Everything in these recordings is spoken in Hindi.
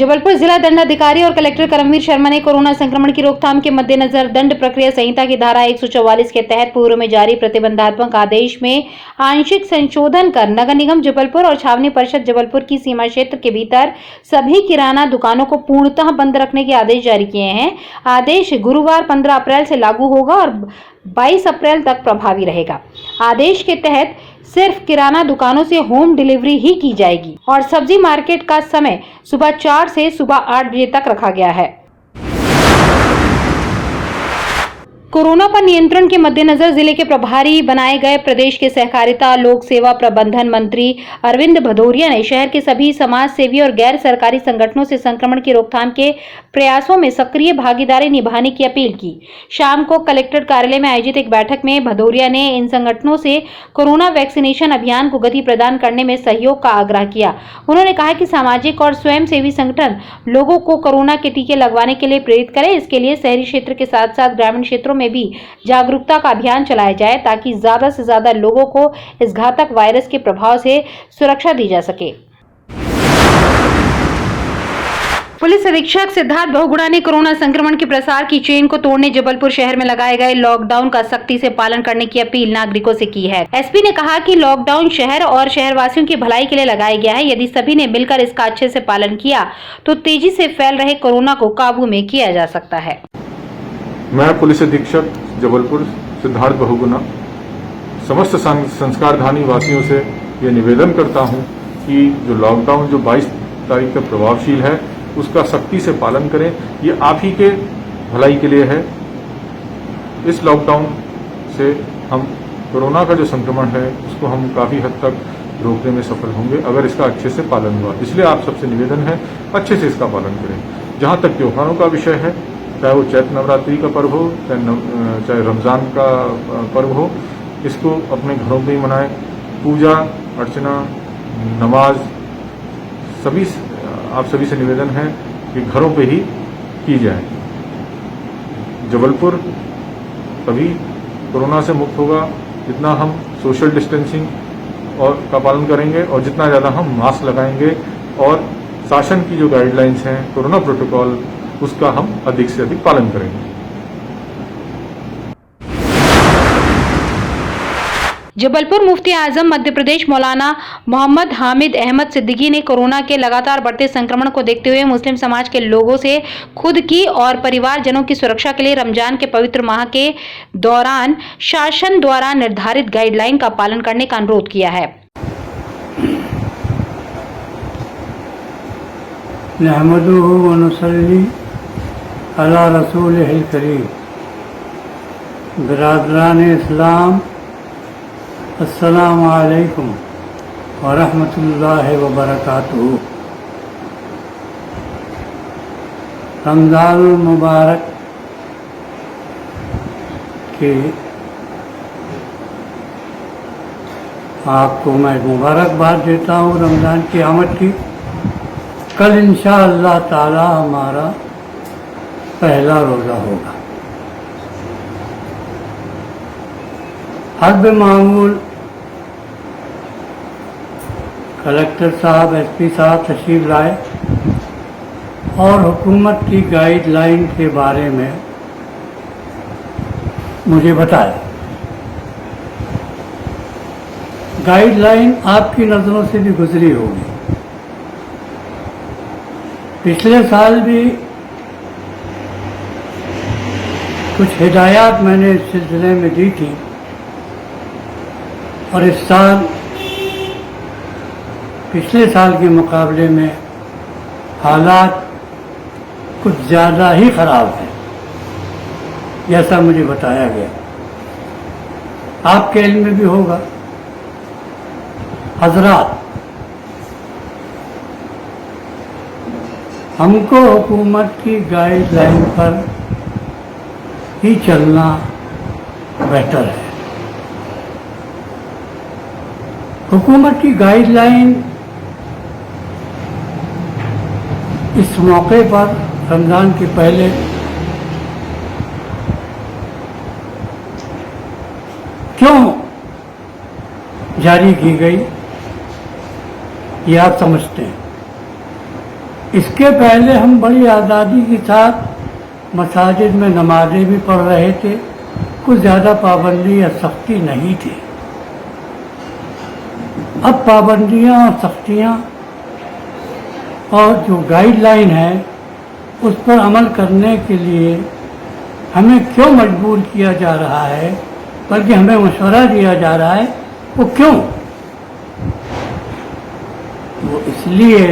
जबलपुर जिला दंडाधिकारी और कलेक्टर करमवीर शर्मा ने कोरोना संक्रमण की रोकथाम के मद्देनजर दंड प्रक्रिया संहिता की धारा 144 के तहत पूर्व में जारी प्रतिबंधात्मक आदेश में आंशिक संशोधन कर नगर निगम जबलपुर और छावनी परिषद जबलपुर की सीमा क्षेत्र के भीतर सभी किराना दुकानों को पूर्णतः बंद रखने के आदेश जारी किए हैं। आदेश गुरुवार 15 अप्रैल से लागू होगा और 22 अप्रैल तक प्रभावी रहेगा। आदेश के तहत सिर्फ किराना दुकानों से होम डिलीवरी ही की जाएगी और सब्जी मार्केट का समय सुबह 4 से सुबह 8 बजे तक रखा गया है। कोरोना पर नियंत्रण के मद्देनजर जिले के प्रभारी बनाए गए प्रदेश के सहकारिता लोक सेवा प्रबंधन मंत्री अरविंद भदौरिया ने शहर के सभी समाज सेवी और गैर सरकारी संगठनों से संक्रमण की रोकथाम के प्रयासों में सक्रिय भागीदारी निभाने की अपील की। शाम को कलेक्ट्रेट कार्यालय में आयोजित एक बैठक में भदौरिया ने इन संगठनों से कोरोना वैक्सीनेशन अभियान को गति प्रदान करने में सहयोग का आग्रह किया। उन्होंने कहा कि सामाजिक और स्वयंसेवी संगठन लोगों को कोरोना के टीके लगवाने के लिए प्रेरित करें। इसके लिए शहरी क्षेत्र के साथ साथ ग्रामीण क्षेत्रों में भी जागरूकता का अभियान चलाया जाए ताकि ज्यादा से ज्यादा लोगों को इस घातक वायरस के प्रभाव से सुरक्षा दी जा सके। पुलिस अधीक्षक सिद्धार्थ बहुगुणा ने कोरोना संक्रमण के प्रसार की चेन को तोड़ने जबलपुर शहर में लगाए गए लॉकडाउन का सख्ती से पालन करने की अपील नागरिकों से की है। एसपी ने कहा कि लॉकडाउन शहर और शहरवासियों की भलाई के लिए लगाया गया है। यदि सभी ने मिलकर इसका अच्छे से पालन किया तो तेजी से फैल रहे कोरोना को काबू में किया जा सकता है। मैं पुलिस अधीक्षक जबलपुर सिद्धार्थ बहुगुणा समस्त संस्कारधानी वासियों से ये निवेदन करता हूँ कि जो लॉकडाउन जो 22 तारीख तक प्रभावशील है उसका सख्ती से पालन करें। ये आप ही के भलाई के लिए है। इस लॉकडाउन से हम कोरोना का जो संक्रमण है उसको हम काफ़ी हद तक रोकने में सफल होंगे अगर इसका अच्छे से पालन हुआ। इसलिए आप सबसे निवेदन है अच्छे से इसका पालन करें। जहाँ तक त्योहारों का विषय है, चाहे वो चैत्र नवरात्रि का पर्व हो, चाहे रमज़ान का पर्व हो, इसको अपने घरों में ही मनाएं। पूजा अर्चना नमाज आप सभी से निवेदन है कि घरों पे ही की जाए। जबलपुर तभी कोरोना से मुक्त होगा जितना हम सोशल डिस्टेंसिंग और का पालन करेंगे और जितना ज़्यादा हम मास्क लगाएंगे और शासन की जो गाइडलाइंस हैं कोरोना प्रोटोकॉल उसका हम अधिक से अधिक पालन करेंगे। जबलपुर मुफ्ती आजम मध्य प्रदेश मौलाना मोहम्मद हामिद अहमद सिद्दीकी ने कोरोना के लगातार बढ़ते संक्रमण को देखते हुए मुस्लिम समाज के लोगों से खुद की और परिवारजनों की सुरक्षा के लिए रमजान के पवित्र माह के दौरान शासन द्वारा निर्धारित गाइडलाइन का पालन करने का अनुरोध किया है। नहमदुहु व नुसल्ली अला रसूलिहिल करीम। बिरादरान इस्लाम अस्सलामु अलैकुम व रहमतुल्लाहि व बरकातुहू। रमज़ानुल मुबारक की आपको मैं मुबारकबाद देता हूँ रमज़ान की आमद की। कल इंशाअल्लाह ताला हमारा पहला रोज़ा होगा। हस्ब मामूल कलेक्टर साहब एसपी साहब तशरीफ लाए और हुकूमत की गाइडलाइन के बारे में मुझे बताया। गाइडलाइन आपकी नज़रों से भी गुजरी होगी। पिछले साल भी कुछ हिदायत मैंने इस सिलसिले में दी थी और इस साल पिछले साल के मुकाबले में हालात कुछ ज़्यादा ही ख़राब है, जैसा मुझे बताया गया। आपके इल्म में भी होगा। हजरात, हमको हुकूमत की गाइडलाइन पर ही चलना बेहतर है। हुकूमत की गाइडलाइन इस मौके पर रमज़ान के पहले क्यों जारी की गई ये आप समझते हैं। इसके पहले हम बड़ी आज़ादी के साथ मसाजिद में नमाजें भी पढ़ रहे थे, कुछ ज़्यादा पाबंदी या सख्ती नहीं थी। अब पाबंदियां और सख्तियां और जो गाइडलाइन है उस पर अमल करने के लिए हमें क्यों मजबूर किया जा रहा है, बल्कि हमें मशवरा दिया जा रहा है, वो क्यों? वो इसलिए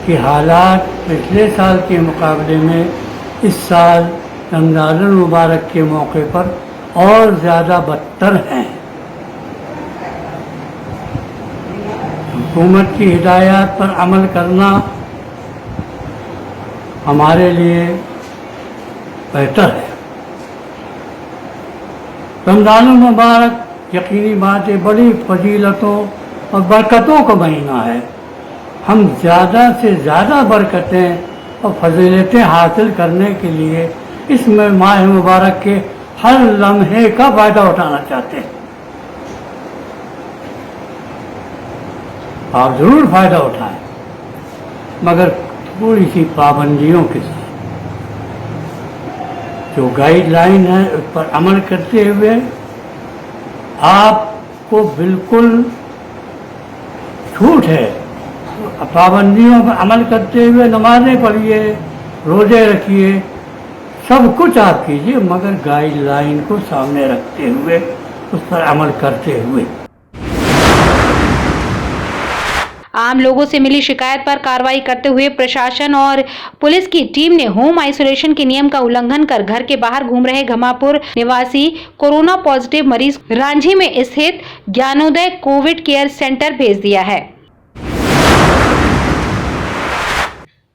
कि हालात पिछले साल के मुकाबले में इस साल रमज़ान मुबारक के मौके पर और ज़्यादा बदतर हैं। हुकूमत की हिदायत पर अमल करना हमारे लिए बेहतर है। रमज़ान मुबारक यकीनी बात है बड़ी फजीलतों और बरकतों का महीना है। हम ज़्यादा से ज़्यादा बरकतें और फजीलतें हासिल करने के लिए इस माह मुबारक के हर लम्हे का फ़ायदा उठाना चाहते हैं। आप ज़रूर फ़ायदा उठाएं, मगर थोड़ी सी पाबंदियों के साथ। जो गाइडलाइन है उस पर अमल करते हुए आपको बिल्कुल छूट है। पाबंदियों पर अमल करते हुए नमाजें पढ़िए, रोजे रखिए, सब कुछ आप कीजिए, मगर गाइडलाइन को सामने रखते हुए उस पर अमल करते हुए। आम लोगों से मिली शिकायत पर कार्रवाई करते हुए प्रशासन और पुलिस की टीम ने होम आइसोलेशन के नियम का उल्लंघन कर घर के बाहर घूम रहे घमापुर निवासी कोरोना पॉजिटिव मरीज रांझी में स्थित ज्ञानोदय कोविड केयर सेंटर भेज दिया है।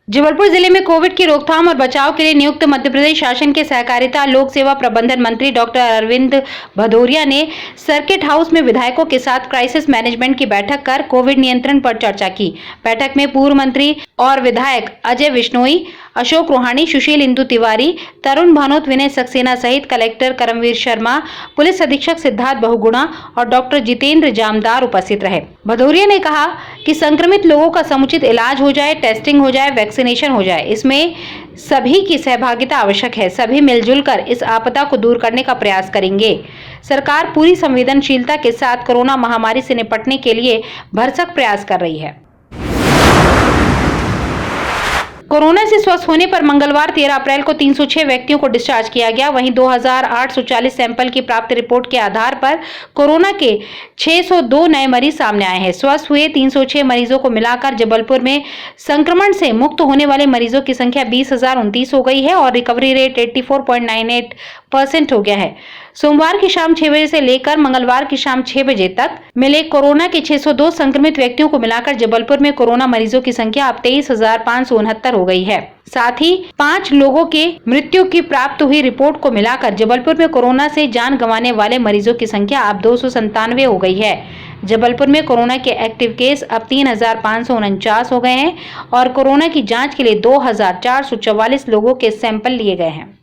जबलपुर जिले में कोविड की रोकथाम और बचाव के लिए नियुक्त मध्य प्रदेश शासन के सहकारिता लोक सेवा प्रबंधन मंत्री डॉक्टर अरविंद भदौरिया ने सर्किट हाउस में विधायकों के साथ क्राइसिस मैनेजमेंट की बैठक कर कोविड नियंत्रण पर चर्चा की। बैठक में पूर्व मंत्री और विधायक अजय विश्नोई, अशोक रोहाणी, सुशील इंदु तिवारी, तरुण भानोत, विनय सक्सेना सहित कलेक्टर करमवीर शर्मा, पुलिस अधीक्षक सिद्धार्थ बहुगुणा और डॉक्टर जितेंद्र जामदार उपस्थित रहे। भदौरिया ने कहा कि संक्रमित लोगों का समुचित इलाज हो जाए, टेस्टिंग हो जाए, वैक्सीनेशन हो जाए, इसमें सभी की सहभागिता आवश्यक है। सभी मिलजुल कर इस आपदा को दूर करने का प्रयास करेंगे। सरकार पूरी संवेदनशीलता के साथ कोरोना महामारी से निपटने के लिए भरसक प्रयास कर रही है। कोरोना से स्वस्थ होने पर मंगलवार 13 अप्रैल को 306 व्यक्तियों को डिस्चार्ज किया गया। वहीं 2840 सैंपल की प्राप्त रिपोर्ट के आधार पर कोरोना के 602 नए मरीज सामने आए हैं। स्वस्थ हुए 306 मरीजों को मिलाकर जबलपुर में संक्रमण से मुक्त होने वाले मरीजों की संख्या 20,029 हो गई है और रिकवरी रेट 84.98% हो गया है। सोमवार की शाम 6 बजे से लेकर मंगलवार की शाम 6 बजे तक मिले कोरोना के 602 संक्रमित व्यक्तियों को मिलाकर जबलपुर में कोरोना मरीजों की संख्या अब 23,569 हो गई है। साथ ही 5 लोगों के मृत्यु की प्राप्त हुई रिपोर्ट को मिलाकर जबलपुर में कोरोना से जान गंवाने वाले मरीजों की संख्या अब 297 हो गई है। जबलपुर में कोरोना के एक्टिव केस अब 3,549 हो गए हैं और कोरोना की जांच के लिए 2,444 लोगों के सैंपल लिए गए हैं।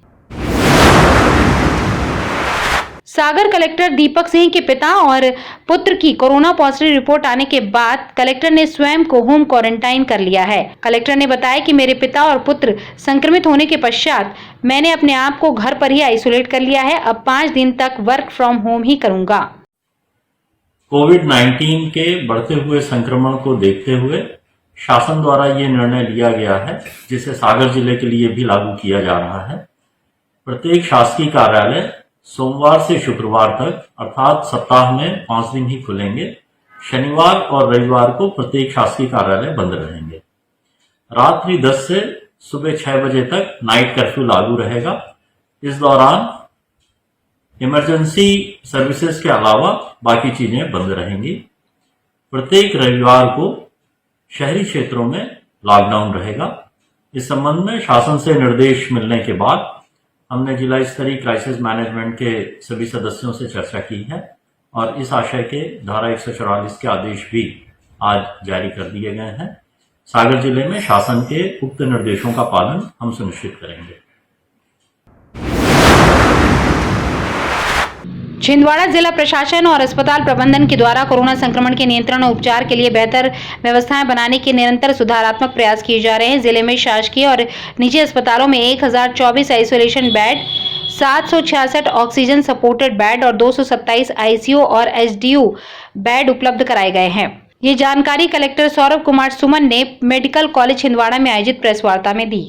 सागर कलेक्टर दीपक सिंह के पिता और पुत्र की कोरोना पॉजिटिव रिपोर्ट आने के बाद कलेक्टर ने स्वयं को होम क्वारंटाइन कर लिया है। कलेक्टर ने बताया कि मेरे पिता और पुत्र संक्रमित होने के पश्चात मैंने अपने आप को घर पर ही आइसोलेट कर लिया है। अब 5 दिन तक वर्क फ्रॉम होम ही करूंगा। कोविड-19 के बढ़ते हुए संक्रमण को देखते हुए शासन द्वारा ये निर्णय लिया गया है, जिसे सागर जिले के लिए भी लागू किया जा रहा है। प्रत्येक शासकीय कार्यालय सोमवार से शुक्रवार तक अर्थात सप्ताह में 5 दिन ही खुलेंगे। शनिवार और रविवार को प्रत्येक शासकीय कार्यालय बंद रहेंगे। रात्रि 10 से सुबह 6 बजे तक नाइट कर्फ्यू लागू रहेगा। इस दौरान इमरजेंसी सर्विसेज के अलावा बाकी चीजें बंद रहेंगी। प्रत्येक रविवार को शहरी क्षेत्रों में लॉकडाउन रहेगा। इस संबंध में शासन से निर्देश मिलने के बाद हमने जिला स्तरीय क्राइसिस मैनेजमेंट के सभी सदस्यों से चर्चा की है और इस आशय के धारा 144 के आदेश भी आज जारी कर दिए गए हैं। सागर जिले में शासन के उक्त निर्देशों का पालन हम सुनिश्चित करेंगे। छिंदवाड़ा जिला प्रशासन और अस्पताल प्रबंधन के द्वारा कोरोना संक्रमण के नियंत्रण और उपचार के लिए बेहतर व्यवस्थाएं बनाने के निरंतर सुधारात्मक प्रयास किए जा रहे हैं। जिले में शासकीय और निजी अस्पतालों में 1024 isolation bed, 766 oxygen supported bed और 227 आईसीयू और एचडीयू बेड उपलब्ध कराए गए हैं। ये जानकारी कलेक्टर सौरभ कुमार सुमन ने मेडिकल कॉलेज छिंदवाड़ा में आयोजित प्रेस वार्ता में दी।